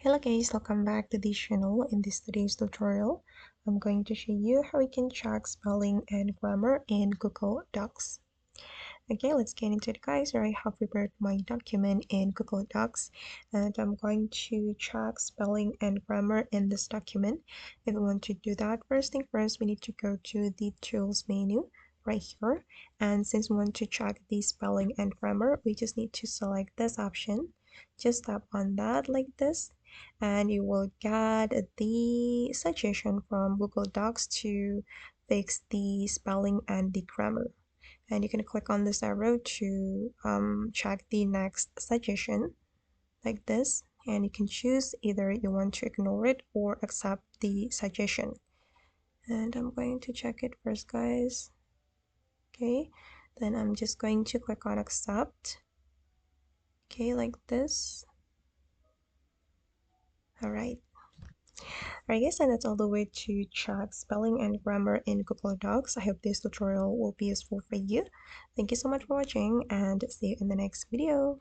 Hello guys, welcome back to this channel. In this today's tutorial, I'm going to show you how we can check spelling and grammar in Google Docs. Okay, let's get into it guys. Here I have prepared my document in Google Docs and I'm going to check spelling and grammar in this document. If we want to do that, first thing first, we need to go to the tools menu right here. And since we want to check the spelling and grammar, we just need to select this option. Just tap on that like this and you will get the suggestion from Google Docs to fix the spelling and the grammar. And you can click on this arrow to check the next suggestion like this, and you can choose either you want to ignore it or accept the suggestion. And I'm going to check it first guys. Okay, then I'm just going to click on accept. Okay, like this. All right. Alright guys, and that's all the way to check spelling and grammar in Google Docs. I hope this tutorial will be useful for you. Thank you so much for watching and see you in the next video.